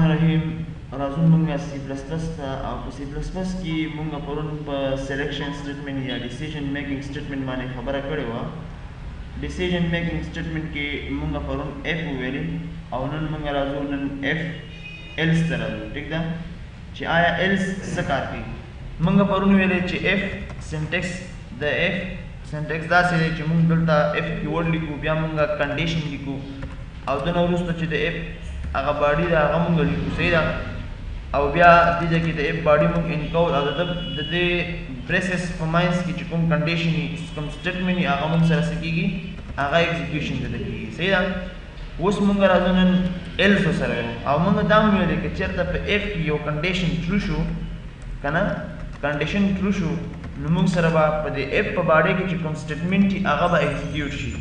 الرحیم. راځو مونږه سی پلس پلس ته او په سی پلس پلس کې مونږه پرون په سلیکشن سټیټمنټ یا ډیسیژن میکینګ سټیټمنټ باندې خبره کړې وه. ډیسیژن میکینګ سټیټمنټ کې مونږه پرون اف وویلې او نن مونږه راځو نن اف ایلس ته راځو. ټیک ده چې آیا ایلس څه کار کوي. مونږه پرون ویلې چې اف سینټیکس د اف سینټیکس داسې دی چې مونږ دلته اف کیورډ لیکو بیا مونږه کنډیشن لیکو او دنه وروسته چې د اف هغه باډي ده هغه مونږ لیکو. صحیح ده. او بیا دې ځای کې د اف باډي مونږ انکور او د دې پریسس په ماینس کې چې کوم کنډیشن وي کوم سټیټمنټ وي هغه مونږ سره څه کېږي هغه ایگزیکیوشن دلته کېږي. صحیح ده. اوس مونږ راځو نن ایلس سره او مونږ دا هم ویلې که چېرته په اف کې یو کنډیشن ټرو شو که نه کنډیشن ټرو شو نو مونږ سره به په دې اف په باډي کې چې کوم سټیټمنټ وي هغه به ایگزیکیوټ شي.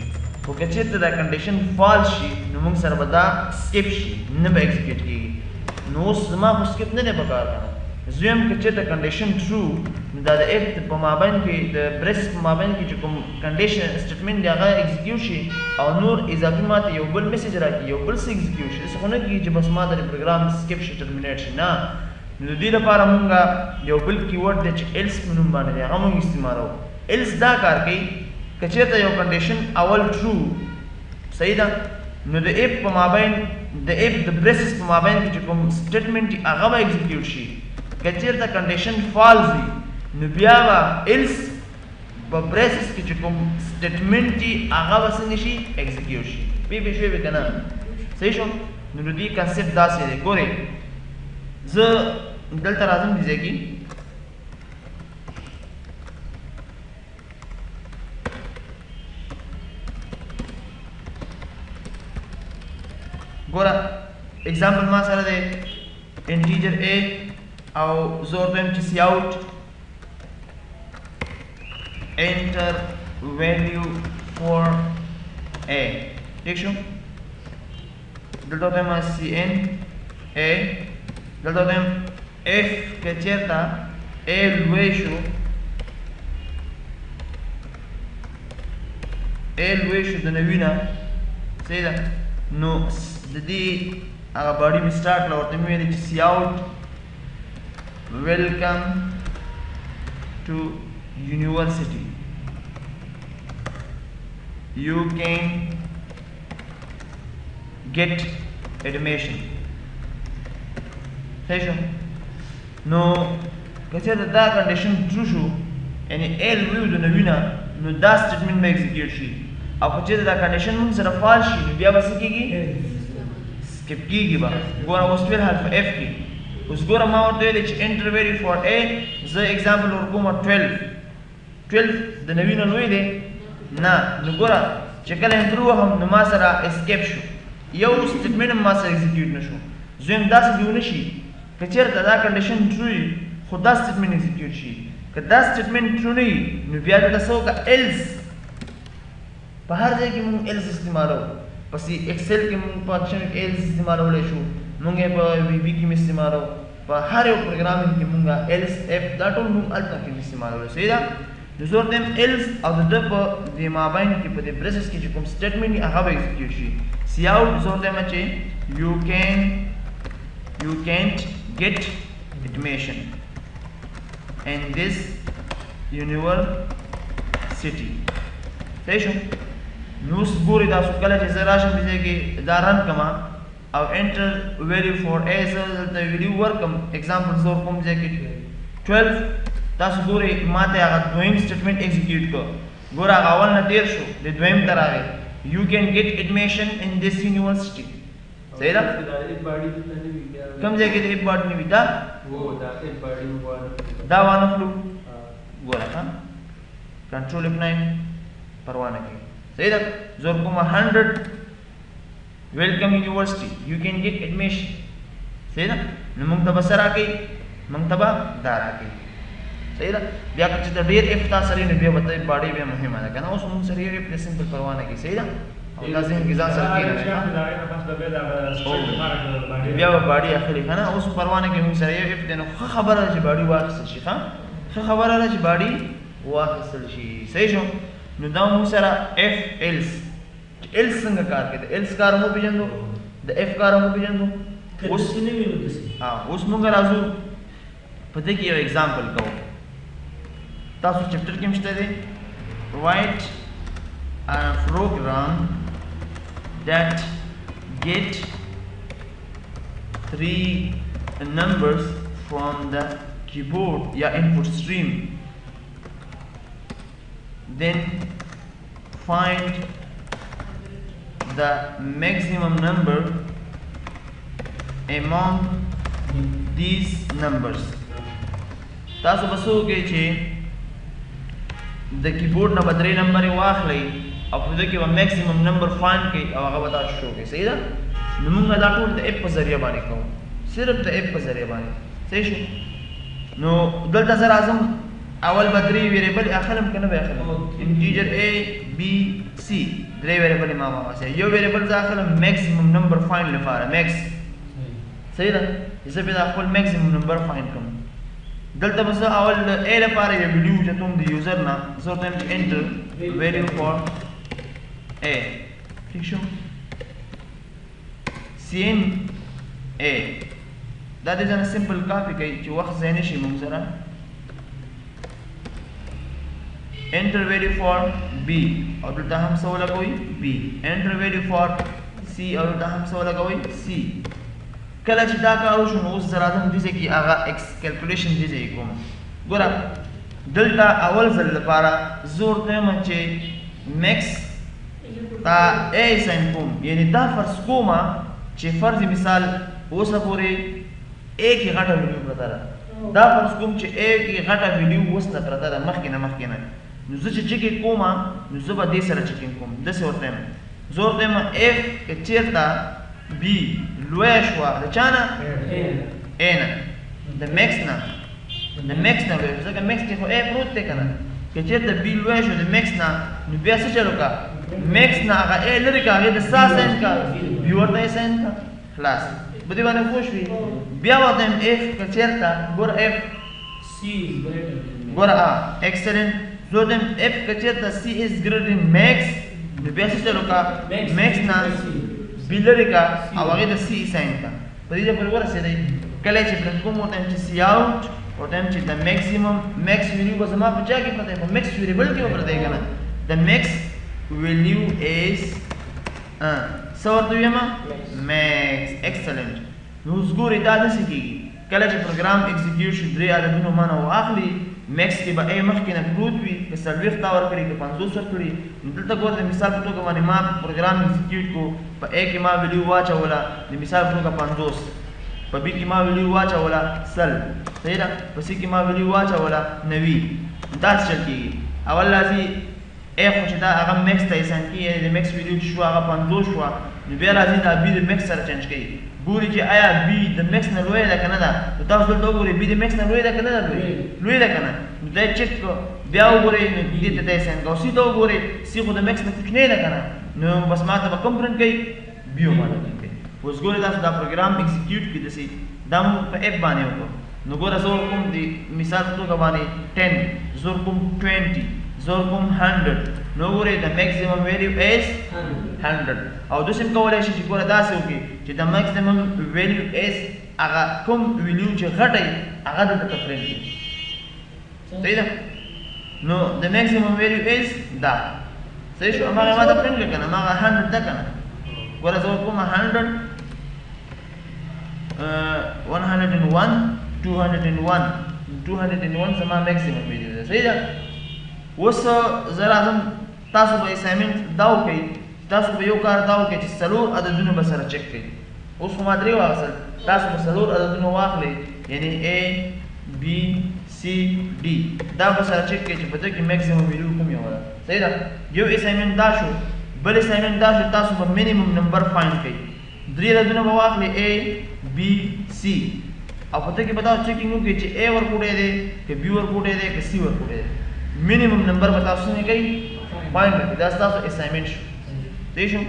خو که چېرته دا کنډیشن فالس شي نو مونږ سره به دا سکپ شي نه به ایگزیکیوټ کېږي. نو اوس زما خو سکپ نه دی پکار که نه زه وایم که چېرته کنډیشن ټرو نو دا د اف په مابین کې د برس په مابین کې چې کوم کنډیشن سټیټمنټ دی هغه ایگزیکیوټ شي او نور اضافي ماته یو بل میسج راکړي یو بل څه ایگزیکیوټ شي. داسې خو نه کېږي چې بس ما د پروګرام سکپ شي ټرمینیټ شي. نه نو د دې لپاره مونږ یو بل کیورډ دی چې ایلس په نوم باندې دی هغه مونږ استعمالوو. ایلس دا کار کوي که چېرته یو کنډیشن اول ټرو صحیح ده نو د اف په مابین د اف د برسس په مابین کې چې کوم سټیټمنټ وي هغه به ایگزیکیوټ شي. که چېرته کنډیشن فالس وي نو بیا به ایلس په برسس کې چې کوم سټیټمنټ وي هغه به څه نه شي ایگزیکیوټ شي. پوه شوې که نه. صحیح شو. نو د دې کنسپټ داسې دی. ګورئ زه دلته راځم دې ځای کې ګوره اگزامپل ما سره دی انټیجر a او زه ورته وایم چې سی آوټ انټر ویلیو فور a. ٹھیک شو. دلته ورته وایم سی ان a دلته ورته وایم اف که چېرته a لوی شو د نوي نه صحیح ده نو د دې هغه باډي مې سټارټ کړه ورته مې ویلې چې سی آوټ ویلکم ټو یونیورسټي یو کین ګیټ ایډمیشن. صحیح شو. نو که چېرته دا کنډیشن ټرو شو یعنې ا لوی د نوي نه نو دا سټیټمنټ به ایگزیکیوټ شي او که چېرته دا کنډیشن مونږ سره فالس شي نو بیا به څه کېږي سکپ کېږي به. ګوره اوس فعل حرف اف کې اوس ګوره ما ورته ویلې چې انټر ویلیو فور a زه اگزامپل ورکوم 12 د نوي نه لوی دی نه نو ګوره چې کله انټر وهم نو ما سره اسکیپ شو یو سټیټمنټ هم ما سره ایگزیکیوټ نه شو. زه وایم داسې دې ونه شي که چېرته دا کنډیشن ټرو وي خو دا سټیټمنټ ایگزیکیوټ شي. که دا سټیټمنټ ټرو نه وي نو بیا دلته څه وکړه ایلس په هر ځای کې مونږ ایلس استعمالوو. پس ایکسل کې مونږ فنکشن کې ایلس استعمالولی شو مونږ یې په وی بي کې مې استعمالوو په هر یو پروګرامینګ کې مونږ ایلس اف دا ټول مونږ هلته کې استعمالولی. صحیح ده. نو زه ورته یم ایلس او د ده په دې مابین کې په دې برسس کې چې کوم سټیټمنټ وي هغه به ایگزیکیوټ شي. سی آوټ زه ورته یم چې you can't get admission in this university. صحیح شو. نو اوس ګورئ تاسو کله چې زه راشم دې ځای کې دا رن کړم او انټر ویلیو فور a زه دلته ویلیو ورکړم اگزامپل زه ورکوم ځای کې 12 تاسو ګورئ ما ته هغه دویم سټیټمنټ ایگزیکیوټ کړ. ګوره هغه اول نه تېر شو د دویم ته راغی you can get admission in this university. صحیح ده. کوم ځای کې د اف باډي نه وي دا وانخلو ګوره ها کنټرول اف 9 پروا نه کوي. صحیح ده. زه ورکوم 100 ویلکم یونیورسټي یو کین ګیټ ایډمیشن. صحیح ده. نو موږ ته به څه راکوي موږ ته به دا راکوي. صحیح ده. بیا که چې د ډېر اف تا سره نه بیا به ته باډي بیا مهمه ده که نه. اوس موږ سره یو اف سمپل پروا نه کوي. صحیح ده. او دا ذهن کې ځان سره کېږي بیا به باډي اخلي که نه. اوس پروا نه کوي موږ سره یو اف دی نو ښه خبره ده چې باډي واخیستل شي. ښه خبره ده چې باډي واخیستل شي. صحیح شو. نو دا موږ سره اف ایلس څنګه کار کوي. د ایلس کار مو پېژندو د اف کار مو پېژندو اوس موږ راځو په دې کې یو اگزامپل کوو. تاسو چپټر کې مشته دی write a program that get 3 numbers from the keyboard या input stream, then find the maximum number among these numbers. تاسو بسو کې چې د کیبورډ نه به 3 نمبر واخلئ او په دې کې به میکسیمم نمبر فایند کړئ او هغه به تاسو شو کوي. صحیح ده؟ نو موږ دا ټول د اپ په ذریعه باندې کوو، صرف د اپ په ذریعه باندې. صحیح شو؟ نو دلته زه راځم اول به 3 ویریبل اخلم که نه به اخلم؟ انټیجر A B C 3 ویریبل ما واسه یو ویریبل زه اخلم میکسیمم نمبر فایند لپاره میکس. صحیح ده؟ زه به دا خپل میکسیمم نمبر فایند کوم. دلته بس اول د A لپاره یو ویلیو چتوم د یوزر نه زه ورته وایم چې انټر ویلیو فار A. ٹھیک شو؟ CN A دا دې ځنه سمپل کاپی کوي چې وخت ځای نشي موږ سره. انټر ویلیو فار B او دلته هم څه ولګوئ B. انټر ویلیو فار C او دلته هم څه ولګوئ C. کله چې دا کار وشو نو اوس زه راځم دې ځای کې هغه ایکس کیلکولیشن دې ځای کوم. ګوره دلته اول ځل لپاره زه ورته وایم چې میکس تا A ساین کوم، یعنې دا فرض کومه چې فرض مثال اوسه پورې A کې غټه ویلیو پرته ده. دا فرض کوم چې A کې غټه ویلیو اوس نه پرته ده مخکې نه. نو زه چې چیکینګ کوم نو زه به دې سره چیکینګ کوم. داسې ورته وایم زه ورته وایم F که چېرته B لویه شوه د چا نه؟ A نه، د میکس نه لویه شوه، ځکه میکس کې خو A پروت دی که نه. که چېرته B لویه شوه د میکس نه نو بیا څه چل وکړه؟ میکس نه هغه A لرې کړه، هغې د سا ساین کړه، B ورته یې ساین کړه. خلاص په دې باندې پوه شوې؟ بیا ورته وایم F که چېرته ګوره F ګوره ایکسلنټ. زه ورته وایم F که چېرته C is greater than max نو بیا څه چل وکړه؟ میکس نه B لرې کړه او هغې د C ساین کړه. په دې ځای پورې ورسېدی. کله چې پرنټ کوم ورته وایم چې C out، ورته وایم چې د میکسیمم میکس ویلیو به زما په چا کې پرته په میکس ویریبل کې به پرته که نه. د میکس ویلیو از څه ورته وایم؟ میکس. ایکسلنټ. نو اوس ګورئ دا داسې کېږي کله چې پروګرام اکزیکیوټ شي 3 عددونو مانه واخلي میکس کې به A مخکې نه پروت وي، که 40 تا ورکړي که 50 ورکړي. نو دلته ګوره د مثال په توګه باندې ما پروګرام اکزیکیوټ کو، په A کې ما ویلیو واچوله د مثال په توګه 50، په B کې ما ویلیو واچوله 100. صحیح ده؟ په C کې ما ویلیو واچوله 90. داسې چل کېږي. اول راځي A خو چې دا هغه میکس ته اسان کېږي، یعنې د میکس ویلیو چې شوه هغه 50 شوه، نو بیا راځي دا B د میکس سره چینج کوي. ګوري چې آیا B د میکس نه لویه ده که نه ده. نو تاسو دلته وګورئ B د میکس نه لویه ده که نه ده؟ لویه ده که نه. نو دا یې چک کړو، بیا وګورئ نو دې ته دا یې ساین کړو. C ته وګورئ C خو د میکس نه کوچنۍ ده که نه. نو بس ما ته به کوم پرنټ کوي؟ B باندې پرنټ کوي. اوس ګورئ تاسو دا پروګرام اکزیکیوټ کړي داسې دا موږ په اپ باندې وکړو. نو ګوره زه ورکوم د مثال په توګه باندې 10، زه ورکوم 20، زه ورکوم 100. نو ګورئ د میکسیمم ویلیو از 100. او داسې هم کولی شي چې ګوره داسې وکړي چې د میکسیمم ویلیو از هغه کوم ویلیو چې غټه وي هغه دلته ته پرنټ کړي. صحیح ده؟ نو د میکسیمم ویلیو از دا. صحیح شو؟ هماغه ما ته پرنټ کړه که نه؟ هماغه 100 ده که نه؟ ګوره زه ورکوم 100 101 201 زما میکسیمم ویلیو ده. صحیح ده؟ اوس زه راځم تاسو به اسایمنټ دا وکړئ، تاسو به یو کار دا وکړئ چې 4 عددونه به سره چک کړئ. اوس خو ما 3 واخیستل، تاسو به 4 عددونه واخلئ، یعنې A B C D دا به سره چک کړئ چې په دې کې میکسیمم ویلیو کوم یوه ده. صحیح ده؟ یو اسایمنټ دا شو. بل اسایمنټ دا شو تاسو به مینیمم نمبر فایند کړئ. 3 عددونه به واخلئ A B C او په دې کې به تاسو چیکینګ وکړئ چې A ورکوټی دی که B ورکوټی دی که C ورکوټی دی. minimum number بتاؤ سنے گئی فائنڈ کریں. دا ستاسو اسائنمنٹ شو. صحیح شو؟